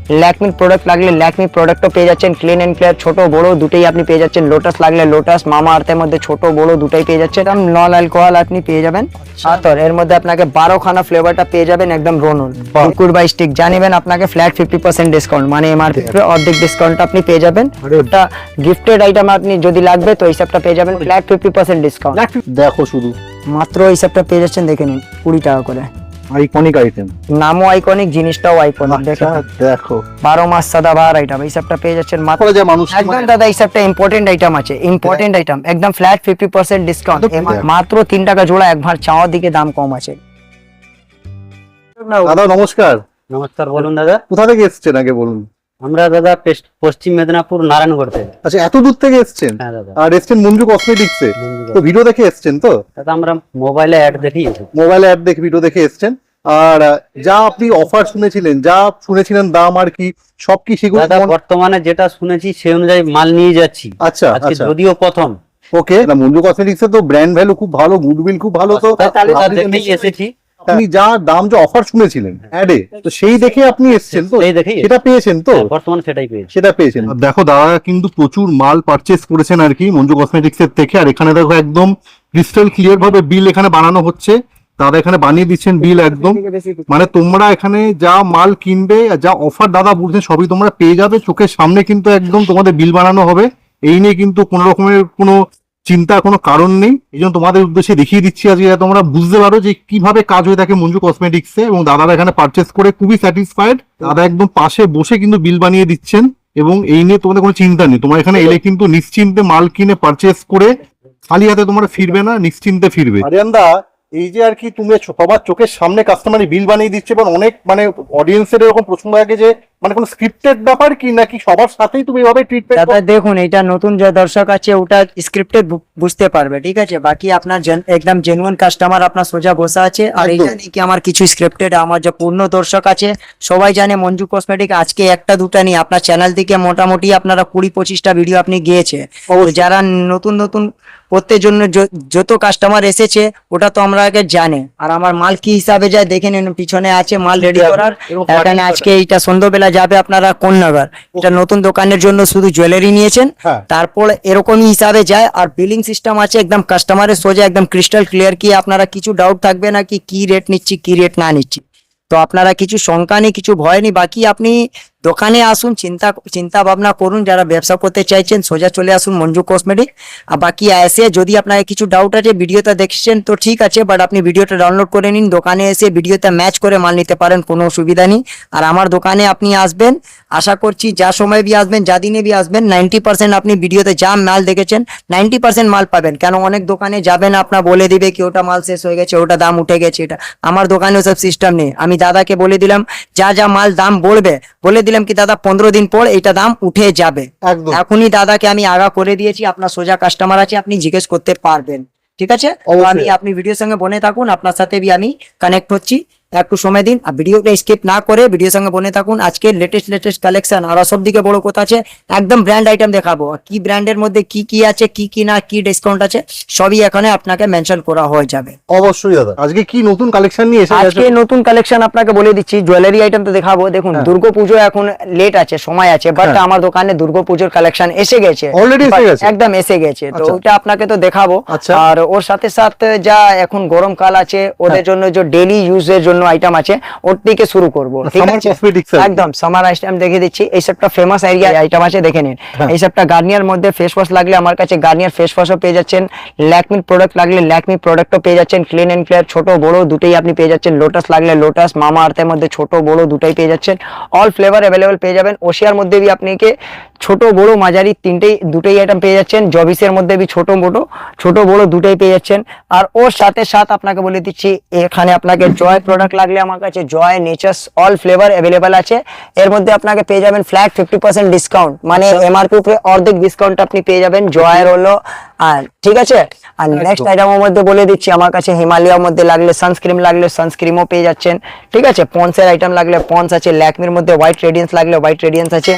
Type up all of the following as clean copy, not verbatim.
ল্যাকমির product লাগলে ল্যাকমি প্রোডাক্টও পেয়ে যাচ্ছেন, ক্লিন এন্ড ক্লিয়ার ছোট বড় দুটোই আপনি পেয়ে যাচ্ছেন। লোটাস লাগলে লোটাস, মামা আর্থের মধ্যে ছোট বড় দুটোই পেয়ে যাচ্ছেন। একদম নন অ্যালকোহল আপনি পেয়ে যাবেন। আর এর মধ্যে আপনাকে 12 খানা ফ্লেভারটা পেয়ে যাবেন একদম রোনল কুকুর বাই স্টিক জানিবেন আপনাকে ফ্ল্যাট 50% ডিসকাউন্ট, মানে এমআরপি অর্ধেক ডিসকাউন্ট আপনি পেয়ে যাবেন। ওটা গিফটেড আইটেম আপনি যদি লাগবে তো এই সবটা পেয়ে যাবেন ফ্ল্যাট 50% ডিসকাউন্ট। দেখো শুধু মাত্র এই সবটা পেয়ে যাচ্ছেন, দেখে নিন 20 টাকা করে। আইকনিক আইটেম, নামও আইকনিক, জিনিসটাও আইকনিক। দেখো 12 মাস সাদাবাহার আইটেম এই সবটা পেয়ে যাচ্ছেন মাত্র। যে মানুষ একদম দাদা এই সবটা ইম্পর্টেন্ট আইটেম আছে, ইম্পর্টেন্ট আইটেম একদম ফ্ল্যাট 50% ডিসকাউন্ট, মাত্র 3 টাকা জোড়া। একবার চাওয়ার দিকে দাম কম আছে। দাদা নমস্কার। নমস্কার, বলুন দাদা। কোথা থেকে এসেছেন আগে বলুন? আমরা দাদা পশ্চিম মেদিনীপুর নারায়ণগড় থেকে। আচ্ছা, এত দূর থেকে এসেছেন? হ্যাঁ দাদা। আর এসেছেন মঞ্জু কসমেটিক্সে, তো ভিডিও দেখে এসেছেন তো? দাদা আমরা মোবাইলে অ্যাড দেখি, মোবাইলে অ্যাড দেখে ভিডিও দেখে এসেছেন। আর যা আপনি অফার শুনেছিলেন, যা শুনেছিলেন দাম আর কি সব কি সেগুলো? দাদা বর্তমানে যেটা শুনেছি সেই অনুযায়ী মাল নিয়ে যাচ্ছি। আচ্ছা আজকে আচ্ছা, যদিও প্রথম। ওকে। না, মঞ্জু কসমেটিক্সে তো ব্র্যান্ড ভ্যালু খুব ভালো, গুডউইল খুব ভালো, তো দেখেই এসেছি। আপনি যা দাম যে অফার শুনেছিলেন অ্যাডে, তো সেই দেখে আপনি এসেছেন তো? সেই দেখেই সেটা পেয়েছেন তো? বর্তমানে সেটাই পেয়েছি। সেটা পেয়েছেন। দেখো দাদা কিন্তু প্রচুর মাল পারচেস করেছেন আর কি মঞ্জু কসমেটিক্স এর থেকে। আর এখানে দেখো একদম ক্রিস্টাল ক্লিয়ার ভাবে বিল এখানে বানানো হচ্ছে, দাদা এখানে বানিয়ে দিচ্ছেন বিল একদম। মানে তোমরা এখানে যা মাল কিনবে, যা অফার দাদা বলছেন সবই তোমরা পেয়ে যাবে চোখের সামনে, কিন্তু একদম তোমাদের বিল বানানো হবে। এই নিয়ে কিন্তু কোনো রকমের কোনো চিন্তার কোনো কারণ নেই। এই জন্য তোমাদের উদ্দেশ্যে দেখিয়ে দিচ্ছি আজকে, তোমরা বুঝতে পারো যে কিভাবে কাজ হয়ে থাকে মঞ্জু কসমেটিক্সে। এবং দাদারা এখানে পারচেস করে খুবই স্যাটিসফাইড। দাদা একদম পাশে বসে কিন্তু বিল বানিয়ে দিচ্ছেন, এবং এই নিয়ে তোমাদের কোনো চিন্তা নেই। তোমরা এখানে এলে কিন্তু নিশ্চিন্তে মাল কিনে পারচেস করে খালি হাতে তোমরা ফিরবে না, নিশ্চিন্তে ফিরবে। আরিয়ানদা, এই যে আর কি তুমি সবার চোখের সামনে কাস্টমার বিল বানিয়ে দিচ্ছে, এবং অনেক মানে অডিয়েন্সের এরকম প্রশ্ন থাকে যে মানে কোনো স্ক্রিপ্টেড ব্যাপার কি, নাকি সবার সাথেই তুমি এভাবে ট্রিটমেন্ট? দাদা দেখুন, এটা নতুন যে দর্শক আছে ওটা স্ক্রিপ্টেড বুঝতে পারবে, ঠিক আছে। বাকি আপনার একদম জেনুইন কাস্টমার আপনার সোজা বসা আছে। আর এই জানি কি আমার কিছু স্ক্রিপ্টেড, আমার যে পূর্ণ দর্শক আছে সবাই জানে মঞ্জু কসমেটিক আজকে একটা দুটা নিয়ে আপনার চ্যানেল থেকে মোটামুটি আপনারা 20-25টা ভিডিও আপনি গিয়েছে। যারা নতুন নতুন প্রত্যেক জন্য যত কাস্টমার এসেছে ওটা তো আমরা আগে জানে। আর আমার মাল কি হিসাবে যায় দেখে নিন, পিছনে আছে মাল রেডি করার। এখানে আজকে এইটা সন্ধ্যাবেলা যাবে আপনারা কোন নগর, এটা নতুন দোকানের জন্য শুধু জুয়েলারি নিয়েছেন, তারপর এরকমই হিসাবে যায়। আর বিলিং সিস্টেম আছে একদম কাস্টমারের সোজা, একদম ক্রিস্টাল ক্লিয়ার। কি আপনারা কিছু ডাউট থাকবে না কি রেট নিচ্ছি কি রেট না নিচ্ছি, তো আপনারা কিছু শঙ্কা নেই, কিছু ভয় নেই। বাকি আপনি দোকানে আসুন, চিন্তা ভাবনা করুন। যারা ব্যবসা করতে চাইছেন সোজা চলে আসুন মঞ্জু কসমেটিক। আর বাকি এসে যদি আপনার কিছু ডাউট আছে, ভিডিওটা দেখছেন তো ঠিক আছে, বাট আপনি ভিডিওটা ডাউনলোড করে নিন, দোকানে এসে ভিডিওতে ম্যাচ করে মাল নিতে পারেন, কোনো অসুবিধা নেই। আর আমার দোকানে আপনি আসবেন, আশা করছি যা সময় বি আসবেন, যা দিনে বি আসবেন, 90% আপনি ভিডিওতে যা মাল দেখেছেন 90% মাল পাবেন। কেন অনেক দোকানে যাবেন আপনার বলে দিবে কি ওটা মাল শেষ হয়ে গেছে, ওটা দাম উঠে গেছে। এটা আমার দোকানে ওসব সিস্টেম নেই। আমি দাদাকে বলে দিলাম যা যা মাল দাম বলে দিলাম কি দাদা 15 দিন পর এটা দাম উঠে যাবে। এখনই দাদাকে আমি আগা করে দিয়েছি, আপনার সোজা কাস্টমার আছে, আপনি জিজ্ঞেস করতে পারবেন, ঠিক আছে। আপনি ভিডিওর সঙ্গে বনে থাকুন, আপনার সাথে বি আমি কানেক্ট হচ্ছি। একটু সময় দিন, আর ভিডিওটা স্কিপ না করে ভিডিওর সঙ্গে বনে থাকুন। আজকে লেটেস্ট কালেকশন, আর সব দিকে বড় কথা আছে একদম ব্র্যান্ড আইটেম দেখাবো। কি ব্র্যান্ডের মধ্যে কি আছে, কি না, কি ডিসকাউন্ট আছে সবই এখানে আপনাকে মেনশন করা হয়ে যাবে। অবশ্যই দাদা, আজকে কি নতুন কালেকশন নিয়ে এসেছেন? আজকে নতুন কালেকশন আপনাকে বলে দিচ্ছি, জুয়েলারি আইটেম তো দেখাবো। দেখুন দুর্গাপুজো এখন লেট আছে, সময় আছে, বাট আমার দোকানে দুর্গাপুজোর কালেকশন এসে গেছে, অলরেডি এসে গেছে, একদম এসে গেছে। তো ওটা আপনাকে তো দেখাবো। আর ওর সাথে সাথে যা এখন গরমকাল আছে ওদের জন্য যে ডেইলি ইউজের জন্য আইটেম আছে ওর থেকে শুরু করবো, ঠিক আছে। একদম সামার আইটেম দেখে দিচ্ছি। এই সবটা ফেমাস এরিয়া আইটেম আছে, দেখে নিন। এই সবটা গার্নিয়ার মধ্যে ফেস ওয়াশ লাগলে আমার কাছে গার্নিয়ার ফেস ওয়াশও পেয়ে যাচ্ছেন। ল্যাকমির প্রোডাক্ট লাগলে ল্যাকমি প্রোডাক্টও পেয়ে যাচ্ছেন, ক্লিন এন্ড ক্লিয়ার ছোট বড় দুটোই আপনি পেয়ে যাচ্ছেন। লোটাস লাগলে লোটাস, মামা আর্থের মধ্যে ছোট বড় দুটোই পেয়ে যাচ্ছেন। অল ফ্লেভার অ্যাভেলেবল পেয়ে যাবেন। ওশিয়ার মধ্যে বি আপনাকে ছোট বড় মাঝারি দুটোই আইটেম পেয়ে যাচ্ছেন। জবিসের মধ্যে বি ছোট বড় দুটোই পেয়ে যাচ্ছেন। আর ওর সাথে আপনাকে বলে দিচ্ছি, এখানে আপনাকে জয় প্রোডাক্ট লাগলে আমার কাছে জয় নেচার্স অল ফ্লেভার অ্যাভেলেবল আছে। এর মধ্যে আপনাকে পেয়ে যাবেন ফ্ল্যাট 50% ডিসকাউন্ট, মানে এমআরপি উপরে অর্ধেক ডিসকাউন্ট আপনি পেয়ে যাবেন জয়ের হলো। আর ঠিক আছে, আর নেক্সট আইটেমের মধ্যে বলে দিচ্ছি, আমার কাছে হিমালয়ার মধ্যে লাগলে সানস্ক্রিমও পেয়ে যাচ্ছেন, ঠিক আছে। পন্সের আইটেম লাগলে পন্স আছে, ল্যাকমির মধ্যে হোয়াইট রেডিয়েন্স লাগলে হোয়াইট রেডিয়েন্স আছে।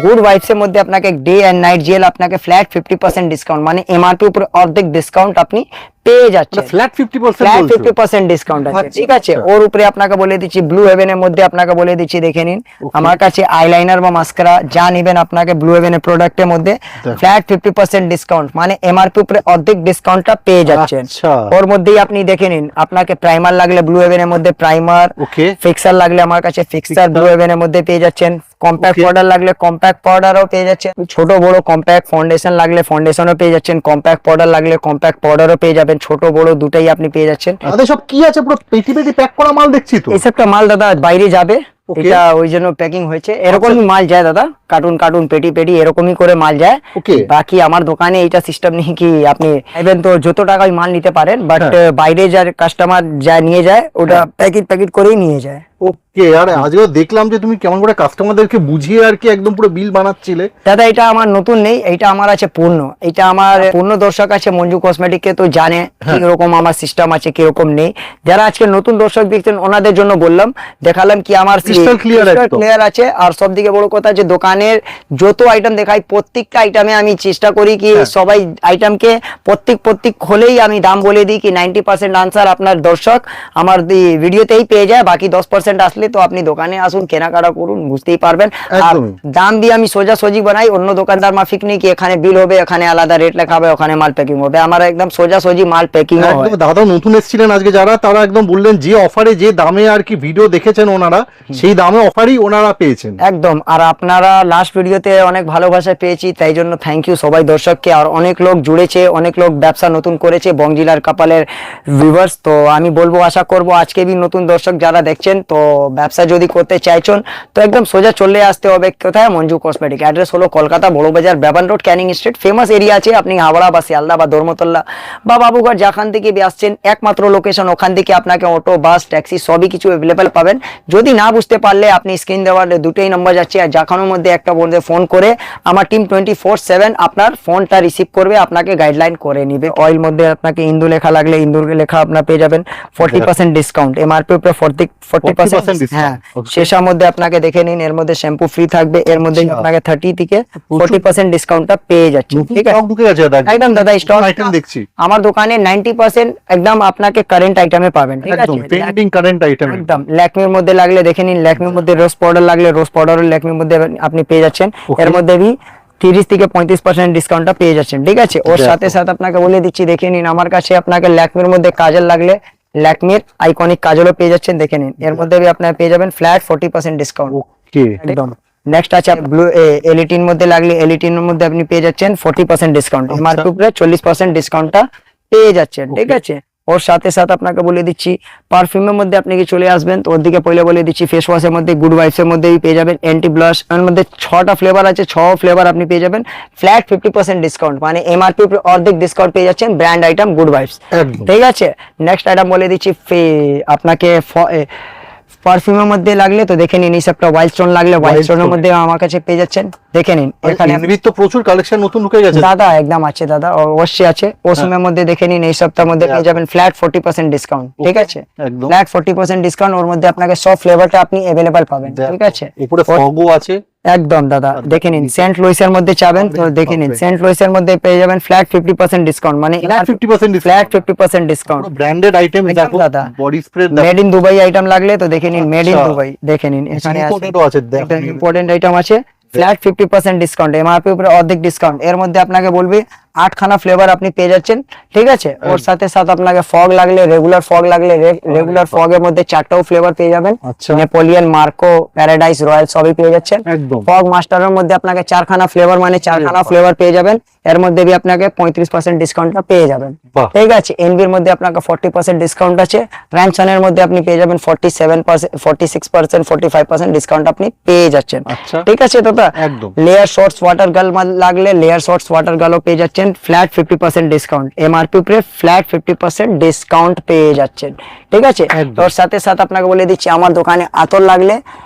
গুড ভাইবস এর মধ্যে আপনাকে ডে এন্ড নাইট জেল আপনাকে ফ্ল্যাট 50% ডিসকাউন্ট, মানে এমআরপি উপরে অর্ধেক ডিসকাউন্ট আপনি পেয়ে যাচ্ছে ফ্ল্যাট 50% ফ্ল্যাট বলছো? 50% ডিসকাউন্ট আছে, আচ্ছা, ঠিক আছে। আচ্ছা। ওর উপরে আপনাকে বলে দিচ্ছি ব্লু হেভেনের মধ্যে আপনাকে বলে দিচ্ছি দেখে নিন, আমার কাছে আইলাইনার বা মাস্কারা যা নেবেন আপনাকে ব্লু হেভেনের প্রোডাক্টের মধ্যে দেখো। ফ্ল্যাট 50% ডিসকাউন্ট, মানে এমআরপি উপরে অর্ধেক ডিসকাউন্টটা পেয়ে যাচ্ছেন। আচ্ছা। ওর মধ্যেই আপনি দেখে নিন, আপনাকে প্রাইমার লাগলে ব্লু হেভেনের মধ্যে প্রাইমার, ওকে। ফিক্সার লাগলে আমার কাছে ফিক্সার ব্লু হেভেনের মধ্যে পেয়ে যাচ্ছেন, কম্প্যাক্ট Okay. পাউডার লাগলে কম্প্যাক্ট পাউডারও পেয়ে যাচ্ছেন, ছোট বড় কম্প্যাক্ট ফাউন্ডেশন লাগলে ফাউন্ডেশনও পেয়ে যাচ্ছেন, কম্প্যাক্ট পাউডার লাগলে কম্প্যাক্ট পাউডারও পেয়ে যাবেন, ছোট বড় দুটাই আপনি পেয়ে যাচ্ছেন। তাদের সব কি আছে, পুরো পেটি পেটি প্যাক করা মাল দেখছি তো। এইসবটা মাল দাদা বাইরে যাবে, Okay. এটা ওই জন্য প্যাকিং হয়েছে, এরকমই মাল যায় দাদা, কার্টুন কার্টুন পেটি পেটি এরকমই করে মাল যায়। Okay. বাকি আমার দোকানে এইটা সিস্টেম নেই কি আপনি চাইবেন তো যত টাকায় মাল নিতে পারেন, বাট হ্যাঁ। বাইরে যার কাস্টমার যা নিয়ে যায় ওটা প্যাকেট প্যাকেট করেই নিয়ে যায়। ওকে। আর আজকেও দেখলাম যে তুমি কেমন করে কাস্টমারদেরকে বুঝিয়ে আর কি একদম পুরো বিল বানাচ্ছিলে। দাদা এটা আমার নতুন নেই, এটা আমার আছে পূর্ণ, এটা আমার পূর্ণ দর্শক আছে মঞ্জু কসমেটিক কে তো জানে কিরকম আমার সিস্টেম আছে কিরকম নেই। যারা আজকে নতুন দর্শক দেখছেন ওনাদের জন্য বললাম, দেখালাম কি আমার Crystal clear একদম। ক্লিয়ার আছে। আর সব থেকে বড় কথা যে দোকানের যত আইটেম দেখাই প্রত্যেকটা আইটেমে আমি চেষ্টা করি কি সবাই আইটেমকে প্রত্যেক হলেই আমি দাম বলে দিই কি 90% আনসার আপনার দর্শক আমার ভিডিওতেই পেয়ে যায়, বাকি 10% আসলে তো আপনি দোকানে আসুন কেনাকাটা করুন বুঝতেই পারবেন। আর একদমই। দাম দিয়ে আমি সোজাসুজি বানাই, অন্য দোকানদার মাফিক নেই কি এখানে বিল হবে এখানে আলাদা রেট লেখা হবে ওখানে মাল প্যাকিং হবে, আমার একদম সোজাসুজি মাল প্যাকিং হয়। একদম দাদা নতুন এসেছিলেন আজকে যারা, তারা একদম বললেন যে অফারে যে দামে আর কি ভিডিও দেখেছেন ওনারা, সেই দামে অফারই ওনারা পেয়েছেন। একদম। আর আপনারা লাস্ট ভিডিওতে অনেক ভালোবাসা পেয়েছি, তাই জন্য থ্যাংক ইউ সবাই দর্শককে। আর অনেক লোক জুড়েছে, অনেক লোক ব্যবসা নতুন করেছে বংজিলার কাপালের ভিউয়ার্স। তো আমি বলবো আশা করব আজকে भी নতুন দর্শক যারা দেখছেন তো ব্যবসা যদি করতে চাইছেন তো একদম সোজা চলে আসতে হবে কোথায়, মঞ্জু কসমেটিক। অ্যাড্রেস হলো কলকাতা বড় বাজার বেবান road Canning street, famous area আছে। আপনি হাওড়া বা শিয়ালদা বা ধর্মতলা বা বাবুঘাট যেখান থেকে আসছেন একমাত্র লোকেশন, ওখান থেকে আপনাকে অটো বাস ট্যাক্সি সবই কিছু অ্যাভেলেবেল পাবেন। যদি না বুঝতে পারলে আপনি স্ক্রিন দেওয়ার দুটোই নম্বর যাচ্ছে, আর যেখানের মধ্যে একটা বলতে ফোন করে আমার টিম 24/7 আপনার ফোনটা রিসিভ করবে, আপনাকে গাইডলাইন করে নিবে। অয়েল মধ্যে আপনাকে ইন্দু লেখা লাগলে ইন্দুর লেখা আপনার পেয়ে যাবেন 40% ডিসকাউন্ট, এমআরপি উপরে 40% discount, হ্যাঁ। okay. শেষের মধ্যে আপনাকে দেখে নিন, এর মধ্যে শ্যাম্পু ফ্রি থাকবে, এর মধ্যে আচ্ছা। আপনাকে 30 থেকে 40% ডিসকাউন্টটা পেয়ে যাচ্ছে, ঠিক আছে। স্টক ঢুকে গেছে দাদা, একদম দাদা স্টক আইটেম দেখছি আমার দোকানে 90% একদম আপনাকে কারেন্ট আইটেমে পাবেন, ঠিক একদম আছে। Trending current item. একদম ল্যাকমির মধ্যে লাগলে দেখে নিন, ল্যাকমির মধ্যে রোজ পাউডার লাগলে রোজ পাউডার ল্যাকমির মধ্যে আপনি পেয়ে যাচ্ছেন, Okay. এর মধ্যে भी 30 থেকে 35% ডিসকাউন্টটা পেয়ে যাচ্ছেন, ঠিক আছে। ওর দেখো। সাথে সাথে আপনাকে বলে দিচ্ছি দেখে নিন, আমার কাছে আপনাকে ল্যাকমির মধ্যে কাজল লাগলে ল্যাকমির আইকনিক কাজলও পেয়ে যাচ্ছেন, দেখে নিন। এর মধ্যে भी আপনারা পেয়ে যাবেন ফ্ল্যাট 40% ডিসকাউন্ট, ওকে। একদম। নেক্সট আছে ব্লু এলিটিন মধ্যে লাগলে এলিটিনের মধ্যে আপনি পেয়ে যাচ্ছেন 40% ডিসকাউন্ট, আচ্ছা। এমআরপি উপরে 40% ডিসকাউন্টটা পেয়ে যাচ্ছেন, ঠিক আছে। ওর সাথে সাথে আপনাকে বলে দিচ্ছি পারফিউমের মধ্যে আপনি কি চলে আসবেন তো ওর দিকে পয়লা বলে দিচ্ছি, ফেস ওয়াশের মধ্যে গুড ভাইবস এর মধ্যেই পেয়ে যাবেন অ্যান্টি ব্লাশ, এর মধ্যে 6টা ফ্লেভার আছে, 6 ফ্লেভার আপনি পেয়ে যাবেন ফ্ল্যাট 50% ডিসকাউন্ট, মানে এমআরপি উপরে অর্ধেক ডিসকাউন্ট পেয়ে যাচ্ছেন, ব্র্যান্ড আইটেম গুড ভাইবস, একদম। ঠিক আছে। নেক্সট আইটেম বলে দিচ্ছি আপনাকে পারফিউমের মধ্যে লাগলে তো দেখে নিন, এই সবটা ওয়াইল্ড স্টোন লাগলে ওয়াইল্ড স্টোনের Stone। মধ্যে আমার কাছে পেয়ে যাচ্ছেন, দেখে নিন। এখানে এনবির তো প্রচুর কালেকশন নতুন ঢুকে গেছে দাদা একদম আছে দাদা, অবশ্যই আছে। ওসমের মধ্যে দেখে নিন, এই সপ্তাহের মধ্যে পেয়ে যাবেন ফ্ল্যাট 40% ডিসকাউন্ট, ঠিক আছে। একদম। ফ্ল্যাট 40% ডিসকাউন্ট, ওর মধ্যে আপনাকে সব ফ্লেভারটা আপনি অ্যাভেলেবল পাবেন, ঠিক আছে। উপরে ফগও আছে একদম দাদা দেখে নিন, সেন্ট লুইসের মধ্যে চাবেন তো দেখে নিন, সেন্ট লুইসের মধ্যে পেয়ে যাবেন ফ্ল্যাট 50% ডিসকাউন্ট, মানে flat 50% flat 50% discount, branded item একদম দেখো দাদা। Body spray made in Dubai item লাগলে তো দেখে নিন, মেড ইন আচ্ছা। দুবাই দেখে নিন, এখানে ইম্পোর্টেডও আছে দেখো ইম্পর্টেন্ট আইটেম আছে, ফ্ল্যাট 50% ডিসকাউন্ট, এমআরপি উপরে অর্ধেক ডিসকাউন্ট, এর মধ্যে আপনাকে বলবি 8খানা ফ্লেভার আপনি পেয়ে যাচ্ছেন, ঠিক আছে। ওর সাথে সাথে আপনাকে ফগ লাগলে রেগুলার ফগ লাগলে রেগুলার ফগের মধ্যে 4টাও ফ্লেভার পেয়ে যাবেন, আচ্ছা। নেপোলিয়ন, মার্কো, প্যারাডাইস, রয়্যাল সবই পেয়ে যাচ্ছেন। একদম। ফগ মাস্টারের মধ্যে আপনাকে 4খানা ফ্লেভার মানে 4খানা ফ্লেভার পেয়ে যাবেন, এর মধ্যে भी আপনাকে 35% ডিসকাউন্টটা পেয়ে যাবেন, বাহ। ঠিক আছে। এনবির মধ্যে আপনাকে 40% ডিসকাউন্ট আছে, র্যানসনের মধ্যে আপনি পেয়ে যাবেন 47%, 46%, 45% ডিসকাউন্ট আপনি পেয়ে যাচ্ছেন, আচ্ছা। ঠিক আছে দাদা। একদম। লেয়ার শর্টস ওয়াটার গার্ল লাগলে লেয়ার শর্টস ওয়াটার গার্লও পেয়ে যাচ্ছেন ফ্ল্যাট 50% ডিসকাউন্ট, এমআরপি উপরে ফ্ল্যাট 50% ডিসকাউন্ট পেয়ে যাচ্ছেন, ঠিক আছে। একদম। তোর সাথে সাথে আপনাকে বলে দিচ্ছি আমার দোকানে আতর লাগলে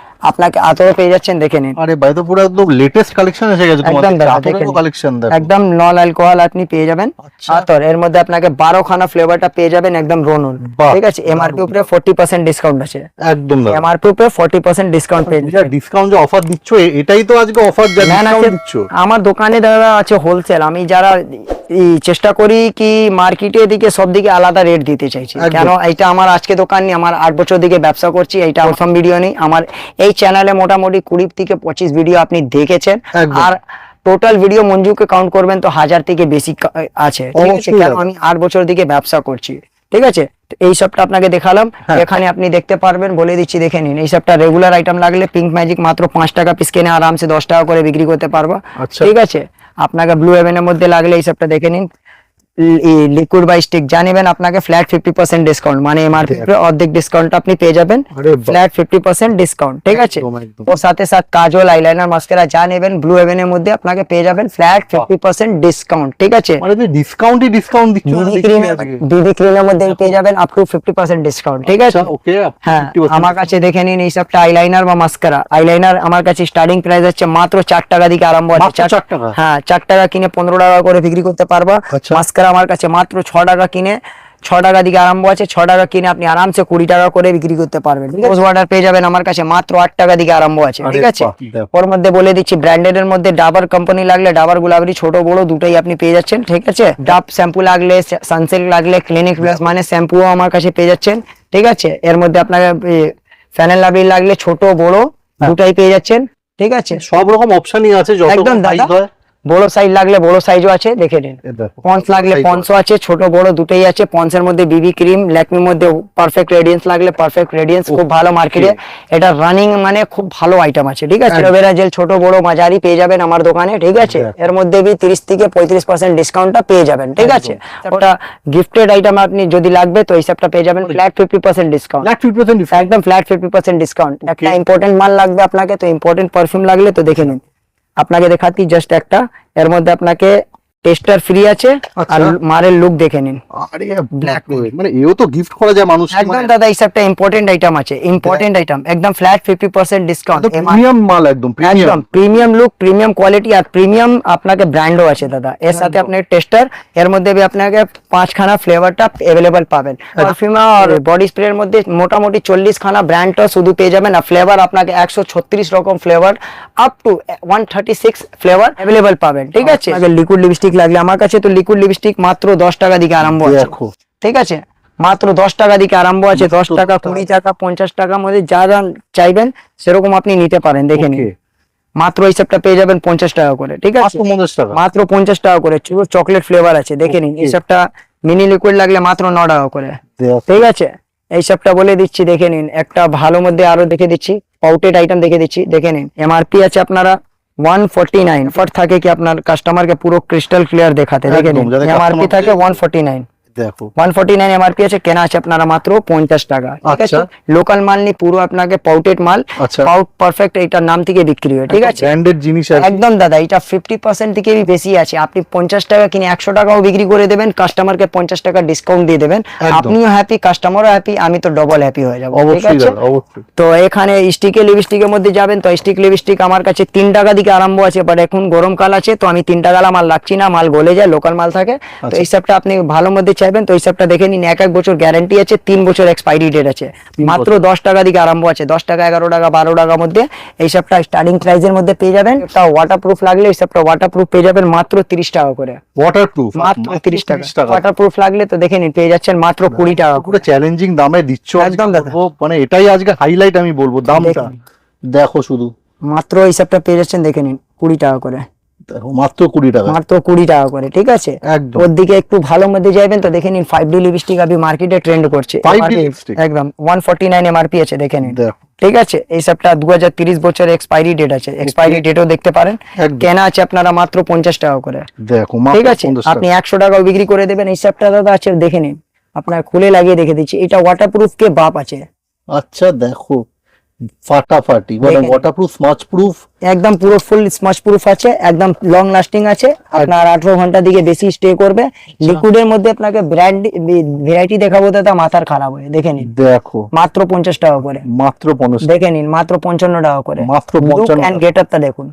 আপনাকে আতরও পেয়ে যাচ্ছেন, দেখে নিন। আরে ভাই তো পুরো একদম লেটেস্ট কালেকশন এসে গেছে একদম তোমাদের দাদা, আতরেরও দেখে নিন। কালেকশন দেখো একদম নন অ্যালকোহল আপনি পেয়ে যাবেন আচ্ছা। আতর, এর মধ্যে আপনাকে 12খানা ফ্লেভারটা পেয়ে যাবেন একদম রোনন, বাহ। ঠিক আছে। এমআরপি উপরে 40% ডিসকাউন্ট আছে, একদম দাদা। এমআরপি উপরে 40% ডিসকাউন্ট পেয়ে যাবেন। ডিসকাউন্ট যে অফার দিচ্ছ এটাই তো আজকে অফার যা না, না, ডিসকাউন্ট দিচ্ছ। আমার দোকানে দাদা আছে হোলসেল, আমি যারা চেষ্টা করি কি মার্কেটের দিকে সব দিকে আলাদা রেট দিতে চাইছি, একদম। কেন এইটা আমার আজকে দোকান নেই, আমার 8 বছর দিকে ব্যবসা করছি, এইটা প্রথম ভিডিও নেই আমার এই চ্যানেলে। মোটামুটি 20 থেকে 25 ভিডিও আপনি দেখেছেন, একদম। আর টোটাল ভিডিও মঞ্জুকে কাউন্ট করবেন তো 1000 থেকে বেশি আছে, ঠিক আছে? অবশ্যই কেন দাদা। আমি 8 বছর দিকে ব্যবসা করছি, ঠিক আছে? তো এই সবটা আপনাকে দেখালাম, হ্যাঁ। এখানে আপনি দেখতে পারবেন, বলে দিচ্ছি দেখে নিন। এই সবটা রেগুলার আইটেম লাগলে পিঙ্ক ম্যাজিক মাত্র 5 টাকা পিস কিনে আরামসে 10 টাকা করে বিক্রি করতে পারবো, আচ্ছা। ঠিক আছে? আপনাকে ব্লু হেভেনের মধ্যে লাগলে এই সবটা দেখে নিন, লিকুইড বাই স্টিক জানিবেন, আপনাকে ফ্ল্যাট 50% ডিসকাউন্ট, মানে এমআরপি অর্ধেক ডিসকাউন্ট আপনি পেয়ে যাবেন, আরে বাহ। ফ্ল্যাট 50% ডিসকাউন্ট, ঠিক আছে? একদম, একদম। ওর সাথে সাথে কাজল, আইলাইনার, মাস্কারা যা নেবেন ব্লু হেভেনের মধ্যে আপনাকে পেয়ে যাবেন ফ্ল্যাট 50% ডিসকাউন্ট, ঠিক আছে? মানে ডিসকাউন্ট দিচ্ছ না, বিবি দেখছি ক্রিম, আজকে। বিবি ক্রিমের মধ্যে পেয়ে যাবেন আপ টু 50% ডিসকাউন্ট, ঠিক আছে? আচ্ছা, ওকে। হ্যাঁ, আমার কাছে দেখে নিন এই সবটা আইলাইনার বা মাস্কারা। আইলাইনার আমার কাছে স্টার্টিং প্রাইস হচ্ছে মাত্র 4 টাকা থেকে আরম্ভ আছে, মাত্র 4 টাকা? হ্যাঁ, 4 টাকা কিনে 15 টাকা করে বিক্রি করতে পারবা। আচ্ছা। মাস্কারা আমার কাছে মাত্র 6 টাকা কিনে 6 টাকা দিকে আরম্ভ আছে, 6 টাকা কিনে আপনি আরামসে 20 টাকা করে বিক্রি করতে পারবেন। রোজ ওয়াটার পেয়ে যাবেন আমার কাছে মাত্র 8 টাকা দিকে আরম্ভ আছে, আরে ঠিক আছে? বাহ, দেখো। ওর মধ্যে বলে দিচ্ছি ব্র্যান্ডেড এর মধ্যে ডাবার কোম্পানি লাগলে ডাবার গুলাবরি ছোট বড় দুটোই আপনি পেয়ে যাচ্ছেন, ঠিক আছে? ডাব শ্যাম্পু লাগলে, সানসিল্ক লাগলে, ক্লিনিক প্লাস মানে শ্যাম্পুও আমার কাছে পেয়ে যাচ্ছেন, ঠিক আছে? এর মধ্যে আপনাকে ফ্যানেল লাভলি লাগলে ছোট বড় দুটাই পেয়ে যাচ্ছেন, ঠিক আছে? সব রকম অপশনই আছে, যত একদম সাইজ দাদা। হয়। বড় সাইজ লাগলে বড় সাইজও আছে, দেখে নিন। এ দেখো। পন্স লাগলে size পন্সও আছে, ছোট বড় দুটোই আছে। পন্সের মধ্যে বিবি ক্রিম, ল্যাকমির মধ্যে পারফেক্ট রেডিয়েন্স লাগলে পারফেক্ট রেডিয়েন্স খুব ভালো মার্কেটে, এটা রানিং মানে খুব ভালো আইটেম আছে, ঠিক আছে? একদম। অ্যালোভেরা জেল ছোট বড় মাঝারি পেয়ে যাবেন আমার দোকানে, ঠিক আছে? দেখো। এর মধ্যে বি 30 থেকে 35% ডিসকাউন্টটা পেয়ে যাবেন, ঠিক আছে? ওটা গিফটেড আইটেম আপনি যদি লাগবে তো এই সবটা পেয়ে যাবেন ফ্ল্যাট 50% ডিসকাউন্ট, ফ্ল্যাট 50% ডিসকাউন্ট। একদম ফ্ল্যাট 50% ডিসকাউন্ট। একটা ইম্পর্টেন্ট মাল লাগবে আপনাকে, তো ইম্পর্টেন্ট পারফিউম লাগলে তো দেখে নিন, আপনাকে দেখাচ্ছি জাস্ট একটা। এর মধ্যে আপনাকে টেস্টার ফ্রি আছে, আচ্ছা। আর মারের লুক দেখে নিন। আরে ব্ল্যাক মানে এও তো গিফট করা যায় মানুষকে, একদম মানে দাদা, এই সবটা ইম্পর্টেন্ট আইটেম আছে, ইম্পর্টেন্ট আইটেম, একদম ফ্ল্যাট 50% ডিসকাউন্ট, প্রিমিয়াম মাল, একদম প্রিমিয়াম। একদম প্রিমিয়াম লুক, প্রিমিয়াম কোয়ালিটি, আর প্রিমিয়াম আপনাকে ব্র্যান্ডও আছে দাদা। এর সাথে আপনার টেস্টার, এর মধ্যে भी আপনাকে 5 খানা ফ্লেভারটা अवेलेबल পাবেন। পারফিউম আর বডি স্প্রে এর মধ্যে মোটামুটি 40 খানা ব্র্যান্ডটা শুধু পেয়ে যাবেন, আর ফ্লেভার আপনাকে 136 রকম flavour up to 136 flavour available পাবেন, ঠিক আছে? আগে লিকুইড লিপস্টিক লাগলে আমার কাছে তো লিকুইড লিপস্টিক মাত্র 10 টাকা দিকে আরম্ভ আছে, দেখো। ঠিক আছে? মাত্র 10 টাকা দিকে আরম্ভ আছে, 10 টাকা, 20 টাকা, 50 টাকার মধ্যে যা যা চাইবেন সেরকম আপনি নিতে পারেন, দেখে নিন। Okay. মাত্র এই সবটা পেয়ে যাবেন 50 টাকা করে, ঠিক আছে? মাত্র 50 টাকা। মাত্র 50 টাকা করে, পুরো চকলেট ফ্লেভার আছে, দেখে নিন। এই সবটা মিনি লিকুইড লাগলে মাত্র 9 টাকা করে, দেখো। ঠিক আছে? এই সবটা বলে দিচ্ছি, দেখে নিন। একটা ভালো মধ্যে আরো দেখে দিচ্ছি, পাউটেড আইটেম দেখে দিচ্ছি, দেখে নিন। এমআরপি আছে আপনারা 149, অফার থাকে কি আপনার কাস্টমারকে পুরো ক্রিস্টাল ক্লিয়ার দেখাতে, দেখে নিন। একদম, যাতে এমআরপি customer থাকে কে- 149, দেখো। 149 এমআরপি আছে, কেনা আছে আপনারা মাত্র 50 টাকা, ঠিক আছে? আচ্ছা। লোকাল মাল নি, পুরো আপনাকে পাউটেড মাল, আচ্ছা। পাউট পারফেক্ট এটার নাম থেকে বিক্রি হয়, ঠিক আছে? ব্র্যান্ডেড জিনিস আর কি। একদম দাদা, এটা 50% থেকে বেশি আছে। আপনি 50 টাকা কিনে 100 টাকাও বিক্রি করে দেবেন, কাস্টমারকে 50 টাকা ডিসকাউন্ট দিয়ে দেবেন, একদম। আপনিও হ্যাপি, কাস্টমারও হ্যাপি, আমি তো ডবল হ্যাপি হয়ে যাবো, ঠিক অবশ্যই আছে? দাদা, অবশ্যই। তো এখানে স্টিকে লিপস্টিকের মধ্যে যাবেন তো স্টিক লিপস্টিক আমার কাছে 3 টাকা দিকে আরম্ভ আছে, বাট এখন গরমকাল আছে তো আমি 3 টাকা মাল রাখছি না, মাল গলে যায়, লোকাল মাল থাকে। তো এই সবটা আপনি ভালো মধ্যে চাইবেন তো এই সবটা দেখে নিন। 1 বছর গ্যারান্টি আছে, 3 বছর এক্সপাইরি ডেট আছে, মাত্র 10 টাকা দিকে আরম্ভ আছে, 10 টাকা, 11 টাকা, 12 টাকার মধ্যে এই সবটা স্টার্টিং প্রাইসের মধ্যে পেয়ে যাবেন। একটা ওয়াটারপ্রুফ লাগলে এই সবটা ওয়াটারপ্রুফ পেয়ে যাবেন মাত্র 30 টাকা করে, ওয়াটারপ্রুফ মাত্র 30 টাকা। ওয়াটারপ্রুফ লাগলে তো দেখে নিন পেয়ে যাচ্ছেন মাত্র 20 টাকা করে। পুরো চ্যালেঞ্জিং দামে দিচ্ছ আজকে, একদম দাদা। বলবো, মানে এটাই আজকে হাইলাইট আমি বলবো দামটা। দেখুন। দেখো শুধু, মাত্র এই সবটা পেয়ে যাচ্ছেন, দেখে নিন 20 টাকা করে, দেখো মাত্র 20 টাকা। মাত্র 20 টাকা করে, ঠিক আছে? একদম। ওর দিকে একটু ভালো মধ্যে যাবেন তো দেখে নিন 5D লিপস্টিক আবি মার্কেটে ট্রেন্ড করছে, 5D MRP লিপস্টিক? একদম 149 এমআরপি আছে, দেখে নিন, দেখো। ঠিক আছে? এই সবটা 2030 বছর এক্সপাইরি ডেট আছে, এক্সপাইরি ডেটও দেখতে পারেন। একদম। কেনা আছে আপনারা মাত্র 50 টাকা করে, দেখো ঠিক মাত্র আছে? 50 আপনি টাকা। 100 টাকাও বিক্রি করে দেবেন। এই সবটা দাদা আছে, দেখে নিন, আপনার খুলে লাগিয়ে দেখে দিচ্ছি, এটা ওয়াটারপ্রুফ কে বাপ আছে, আচ্ছা দেখো, ফাটাফাটি, মানে দেখেন। Waterproof, smudge proof. একদম পুরো ফুল স্মাচ প্রুফ আছে, একদম লং লাস্টিং আছে, আপনার 18 ঘন্টা দিকে বেশি স্টে করবে। লিকুইডের মধ্যে আপনাকে ব্র্যান্ড ভ্যারাইটি দেখাবো দাদা, মাথার খারাপ হয়ে, দেখে নিন দেখো মাত্র 50 টাকা করে, মাত্র 50 টাকা। দেখে নিন মাত্র 55 টাকা করে। মাত্র লুক 55 এন্ড টাকা। গেটআপটা দেখুন,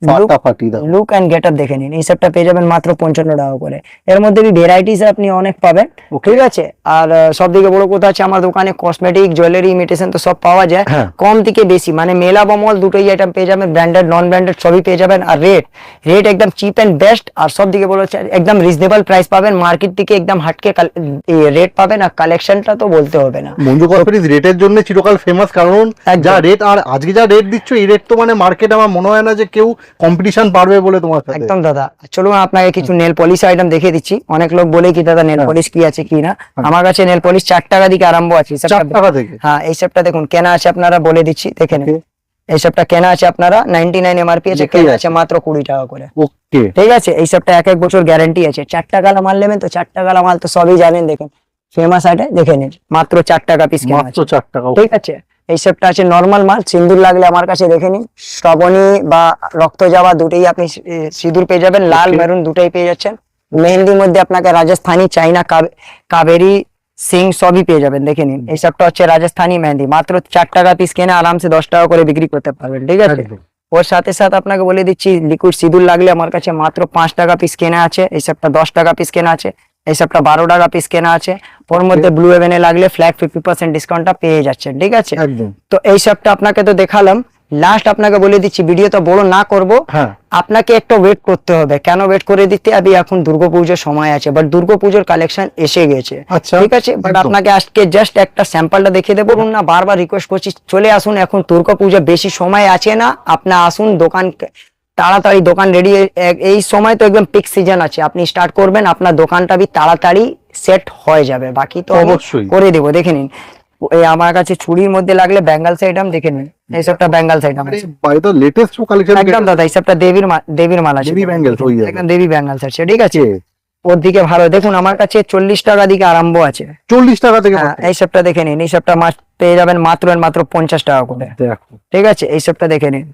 ফাটাফাটি দাও। লুক অ্যান্ড গেটআপ দেখে নিন, এই সবটা পেয়ে যাবেন মাত্র 55 টাকা করে। এর মধ্যে ভ্যারাইটিস আপনি অনেক পাবেন, ঠিক আছে। আর সব থেকে বড় কথা আছে আমার দোকানে কসমেটিক, জুয়েলারি, ইমিটেশন তো সব পাওয়া যায়, হ্যাঁ। কম থেকে বেশি, মানে মেলা বা মল দুটোই আইটেম পেয়ে যাবেন, ব্র্যান্ডেড নন ব্র্যান্ডেড সবই পেয়ে যাবেন। আর রেট একদম চিপ এন্ড বেস্ট, আর সব দিকে বড় হচ্ছে একদম রিজনেবল প্রাইস পাবেন, মার্কেট থেকে একদম হাটকে রেট পাবেন। আর কালেকশনটা তো বলতে হবে না, মঞ্জু কসমেটিক্স রেটের জন্য চিরকাল ফেমাস, কারণ একদম। যা রেট, আর আজকে যা রেট দিচ্ছ এই রেট তো মানে মার্কেট আমার মনে হয় না যে কেউ কম্পিটিশন পারবে বলে তোমার সাথে। একদম দাদা। চলুন আপনাকে কিছু নেল পলিশ আইটেম দেখিয়ে দিচ্ছি। অনেক লোক বলে কি দাদা নেল হ্যাঁ। পলিশ কি আছে কি না, আমার কাছে নেল পলিশ 4 টাকা থেকে আরম্ভ আছে। এই 4 সবটা- টাকা থেকে? হ্যাঁ, এই সবটা দেখুন কেনা আছে আপনারা, বলে দিচ্ছি দেখে নিন। এই সবটা কেনা আছে আপনারা 99 এমআরপি আছে, দেখেই কেনা আছে। আছে মাত্র 20 টাকা করে। ওকে, ঠিক আছে, এই সবটা 1 বছর গ্যারান্টি আছে। 4 টাকা মাল নেবেন তো 4 টাকা মাল তো সবই জানেন, দেখুন ফেমাস আইটেম দেখে নিন, মাত্র 4 টাকা পিস কেনা মাত্র আছে। 4 টাকা। ঠিক আছে, এই সবটা আছে নরমাল মাল। সিঁদুর লাগলে আমার কাছে দেখে নিন, শ্রাবণী বা রক্ত যাওয়া দুটেই আপনি সিঁদুর পেয়ে যাবেন, লাল Okay. মেরুন দুটাই পেয়ে যাচ্ছেন। মেহেন্দির মধ্যে আপনাকে রাজস্থানি, চাইনা, কাবেরি, সিং সবই পেয়ে যাবেন, দেখে নিন। এই সবটা হচ্ছে রাজস্থানি মেহেন্দি, মাত্র 4 টাকা পিস কেনে আরামসে 10 টাকা করে বিক্রি করতে পারবেন। ঠিক আছে, একদম। ওর সাথে সাথে আপনাকে বলে দিচ্ছি লিকুইড সিঁদুর লাগলে আমার কাছে মাত্র 5 টাকা পিস কেনা আছে। এই সবটা 10 টাকা পিস কেনা আছে। এই সবটা 12 টাকা পিস কেনা আছে। ওর মধ্যে ব্লু হেভেনে লাগলে ফ্ল্যাট 50% ডিসকাউন্টটা পেয়ে যাচ্ছেন। ঠিক আছে, একদম। তো এই সবটা আপনাকে তো দেখালাম। লাস্ট আপনাকে বলে দিচ্ছি, ভিডিও তো বড় না করব, হ্যাঁ। আপনাকে একটু ওয়েট করতে হবে। কেন ওয়েট করে দিতে হবে, এখন দুর্গাপুজোর সময় আছে, বাট দুর্গাপুজোর কালেকশন এসে গেছে। আচ্ছা, ঠিক আছে, বাট একদম। আপনাকে আজকে জাস্ট একটা স্যাম্পলটা দেখিয়ে দেবো না, বারবার রিকোয়েস্ট করছি চলে আসুন, এখন দুর্গাপুজো বেশি সময় আছে না, আপনি আসুন দোকান তাড়াতাড়ি, দোকান রেডি। এই সময় তো একদম পিক সিজন আছে, আপনি স্টার্ট করবেন আপনার দোকানটা বি তাড়াতাড়ি সেট হয়ে যাবে, বাকি তো আমি অবশ্যই। করে দেবো। দেখে নিন, এই আমার কাছে চুড়ির মধ্যে লাগলে ব্যাঙ্গালস আইটেম দেখে নিন, এই সবটা ব্যাঙ্গালস আইটেম আছে। ভাই তো লেটেস্ট কালেকশন একদম দাদা, এই সবটা দেবীর মালা আছে, দেবী ব্যাঙ্গেলস হয়ে যাবে। একদম দেবী ব্যাঙ্গালস আছে। ঠিক আছে, ওর দিকে ভালো দেখুন, আমার কাছে 40 টাকা দিকে আরম্ভ আছে। 40 টাকা থেকে হ্যাঁ, এই সবটা দেখে নিন, এই সবটা মাছ পেয়ে যাবেন মাত্র 50 টাকা করে। দেখো, ঠিক আছে, এই সবটা দেখে নিন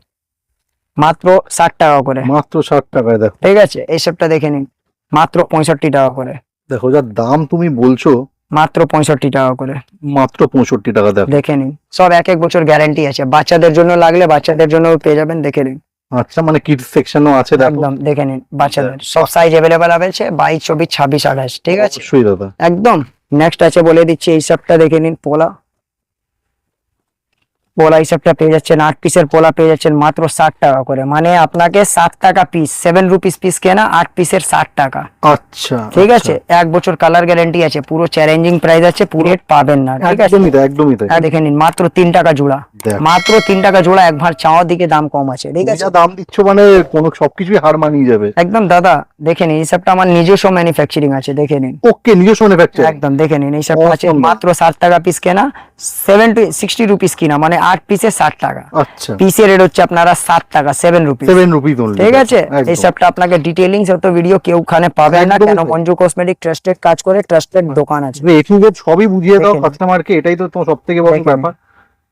মাত্র 60 টাকা করে। মাত্র 60 টাকায় দেখো। ঠিক আছে, এই সবটা দেখে নিন মাত্র 65 টাকা করে। দেখো যা দাম তুমি বলছো, মাত্র 65 টাকা করে মাত্র 65 টাকা। দেখো, দেখে নিন, সব 1 বছর গ্যারান্টি আছে। বাচ্চাদের জন্য লাগলে বাচ্চাদের জন্য পেয়ে যাবেন, দেখে নিন। আচ্ছা, মানে কিডস সেকশনও আছে। দেখো, একদম দেখে নিন, বাচ্চাদের সব সাইজ অ্যাভেলেবেল আছে, 22, 24, 26, 28। ঠিক আছে, অবশ্যই দাদা। একদম। নেক্সট আছে বলে দিচ্ছি, এই সবটা দেখে নিন, পোলা হিসাবটা পেয়ে যাচ্ছেন 8 পিসের পোলা পেয়ে যাচ্ছেন মাত্র 60 টাকা করে, মানে আপনাকে 7 টাকা পিস, 7 রুপিস পিস কেনা, 8 পিসের 60 টাকা। আচ্ছা, ঠিক আছে, 1 বছর কালার গ্যারান্টি আছে, পুরো চ্যালেঞ্জিং প্রাইস আছে, পুরো রেট পাবেন না। ঠিক আছে, একদমই তাই, একদমই তাই। দেখে নিন মাত্র 3 টাকা জোড়া, দেখো, মাত্র 3 টাকা জোড়া। একবার চাওয়ার দিকে দাম কম আছে। ঠিক তুমি আছে, যা দাম দিচ্ছ মানে কোনো সবকিছুই হার মানিয়ে যাবে। একদম দাদা দেখে নিন, এই সবটা আমার নিজস্ব ম্যানুফ্যাকচারিং আছে, দেখে নিন। ওকে, নিজস্ব ম্যানুফ্যাকচার। একদম দেখে নিন, এই সবটা আছে Awesome. মাত্র 60 টাকা পিস কেনা, 60 রুপিস কিনা, মানে 8 পিসে 60 টাকা। আচ্ছা, পিসের রেট হচ্ছে আপনারা 7 টাকা, 7 রুপিস। 7 rupees only. ঠিক আছে, এই সবটা আপনাকে ডিটেইলিংস অত ভিডিও কেউ ওখানে পাবেন না, একদমই কেন তাই। মঞ্জু কসমেটিক ট্রাস্টেড কাজ করে, ট্রাস্টেড দোকান আছে। এ টু জেড সবই বুঝিয়ে দাও দেখেন। কাস্টমারকে, এটাই তো তোমার সবথেকে বড় দেখেন। ব্যাপার।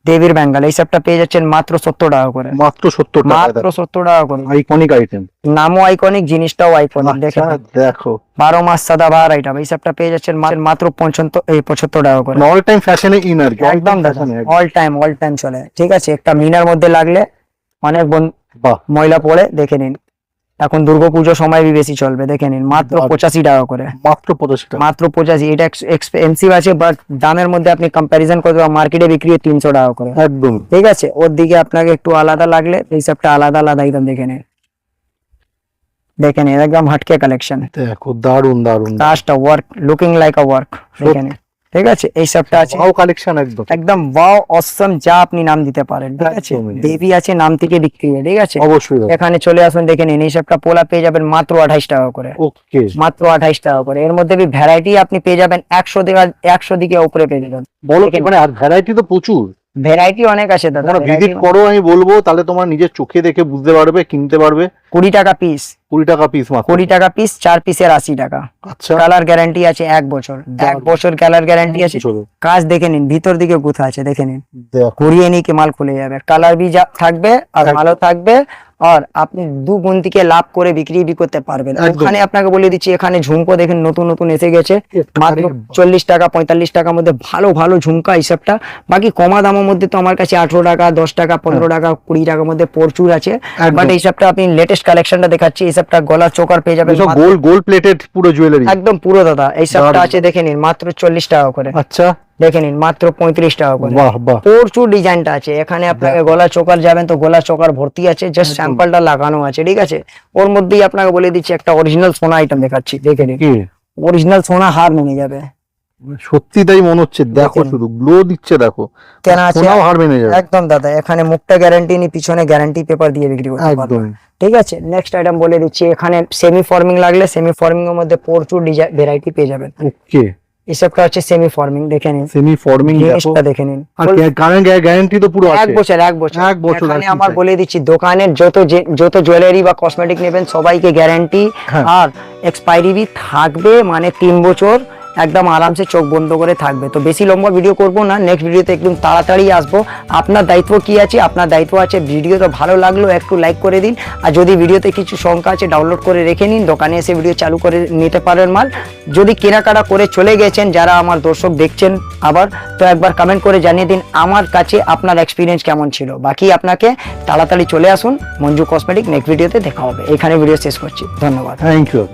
দেবীর বেঙ্গল এই সবটা পেয়ে যাচ্ছেন মাত্র 70 টাকা করে, মাত্র 70 টাকা। মাত্র 70 টাকা করে। Iconic item. নামও আইকনিক, জিনিসটাও আইকনিক। দেখেন, দেখো, 12 মাস সাদাবাহার আইটেম, এই সবটা পেয়ে যাচ্ছেন মাত্র 75 টাকা করে। অল টাইম ফ্যাশনে ইন আর কি। একদম অল টাইম চলে। ঠিক আছে, একটা মিনার মধ্যে লাগলে অনেক বাহ, মহিলা পড়ে, দেখে নিন। এখন দুর্গাপুজোর সময় বেশি চলবে, দেখে নিন মাত্র 85 টাকা করে, মাত্র 85 টাকা। মাত্র 85। এটা এক্সপেন্সিভ আছে, বাট দামের মধ্যে আপনি কম্প্যারিজন করতে মার্কেটে বিক্রি হয় 300 টাকা করে। একদম। ঠিক আছে, ওর দিকে আপনাকে একটু আলাদা লাগলে এই সবটা আলাদা একদম দেখে নিন, একদম হাটকে কালেকশন। দেখো, দারুন দারুন। কাজটা ওয়ার্ক, লুকিং লাইক আ ওয়ার্ক, দেখে নিন। ঠিক আছে, এই সবটা আছে ওয়াও কালেকশন একদম। একদম ওয়াও অসম, যা আপনি নাম দিতে পারেন। ঠিক আছে, একদমই। দেবী আছে নাম থেকে বিক্রি হয়। ঠিক আছে, অবশ্যই দাদা। এখানে চলে আসুন, দেখে নিন। এই সবটা পোলা পেয়ে যাবেন মাত্র 28 টাকা করে, ওকে, মাত্র 28 টাকা করে। এর মধ্যে ভ্যারাইটি আপনি পেয়ে যাবেন 100 দিকে উপরে পেয়ে যাবেন। বলো কি, মানে আর ভ্যারাইটি তো প্রচুর। ভ্যারাইটি অনেক আছে দাদা, তোমরা ভিজিট করো, আমি বলবো, তাহলে তোমার নিজের চোখে দেখে বুঝতে পারবে, কিনতে পারবে। 20 টাকা পিস, 20 টাকা পিস মাত্র। 20 টাকা পিস, 4 পিসের 80 টাকা। আচ্ছা, কালার গ্যারান্টি আছে 1 বছর, 1 বছর কালার গ্যারান্টি আছে। চলো কাজ দেখে নিন, ভিতর দিকে গুথা আছে, দেখে নিন। দেখো। ঘুরিয়ে নিয়ে কি মাল খুলে যাবে, কালার বি যা থাকবে আর একদম। ভালো থাকবে, আর আপনি দু গুণ থেকে লাভ করে বিক্রি করতে পারবেন। একদম। ওখানে আপনাকে বলে দিচ্ছি, এখানে ঝুমকো দেখেন নতুন নতুন এসে গেছে, মাত্র আরে 40 টাকা 45 টাকার মধ্যে ভালো ভালো ঝুমকা হিসাবটা। বাকি কমা দামের মধ্যে তো আমার কাছে 18 টাকা 10 টাকা 15 টাকা 20 টাকার মধ্যে প্রচুর আছে। একদম। বাট এই হিসাবটা আপনি লেটেস্ট কালেকশনটা দেখাচ্ছি, এই হিসাবটা গলা চোকার পেয়ে যাবেন সব গোল্ড গোল্ড প্লেটেড পুরো জুয়েলারি। একদম পুরো দাদা। এই হিসাবটা দারুণ। আছে দেখে নিন মাত্র 40 টাকা করে, আচ্ছা, দেখে নিন মাত্র 35 টাকা করে। বাহ বাহ, প্রচুর ডিজাইনটা আছে এখানে। আপনাকে গলা চোকার যাবেন তো গলা চোকার ভর্তি আছে, জাস্ট একদম। স্যাম্পলটা লাগানো আছে, ঠিক আছে। ওর মধ্যেই আপনাকে বলে দিচ্ছি একটা অরিজিনাল সোনা আইটেম দেখাচ্ছি, দেখে নিন কি অরিজিনাল সোনা হার মেনে যাবে। সত্যি তাই মনে হচ্ছে, দেখো দেখুন। শুধু গ্লো দিচ্ছে, দেখো কেনা আছে সোনাও হার মেনে যাবে। একদম দাদা। এখানে মুখটা গ্যারান্টি নি, পিছনে গ্যারান্টি পেপার দিয়ে বিক্রি করতে পারবেন, একদম। ঠিক আছে। নেক্সট আইটেম বলে দিচ্ছি, এখানে সেমি ফর্মিং লাগলে সেমি ফর্মিং এর মধ্যে প্রচুর ডিজাইন ভ্যারাইটি পেয়ে যাবেন। ওকে, এসবটা হচ্ছে সেমি ফর্মিং, দেখে নিন সেমি ফর্মিং দেখো। জিনিসটা দেখে নিন। আর কারেন্ট গ্যারান্টি তো পুরো এক আছে। বছর এক বছর এক বছর, আর এখানে কি আমার চাই? বলে দিচ্ছি, দোকানের যত জুয়েলারি বা কসমেটিক নেবেন সবাইকে গ্যারান্টি হ্যাঁ। আর এক্সপায়ারি বি থাকবে, মানে 3 বছর একদম আরামসে চোখ বন্ধ করে থাকবে। তো বেশি লম্বা ভিডিও করব না, নেক্সট ভিডিওতে একদম তাড়াতাড়ি আসবো। আপনার দায়িত্ব কি আছে? আপনার দায়িত্ব আছে ভিডিওটা ভালো লাগলো একটু লাইক করে দিন, আর যদি ভিডিওতে কিছু সংখ্যা আছে ডাউনলোড করে রেখে নিন, দোকানে এসে ভিডিও চালু করে নিতে পারেন মাল। যদি কেনাকাটা করে চলে গেছেন, যারা আমার দর্শক দেখছেন আবার, তো একবার কমেন্ট করে জানিয়ে দিন আমার কাছে আপনার এক্সপিরিয়েন্স কেমন ছিল। বাকি আপনাকে তাড়াতাড়ি চলে আসুন মঞ্জু কসমেটিক, নেক্সট ভিডিওতে দেখা হবে। এখানে ভিডিও শেষ করছি, ধন্যবাদ। Thank you.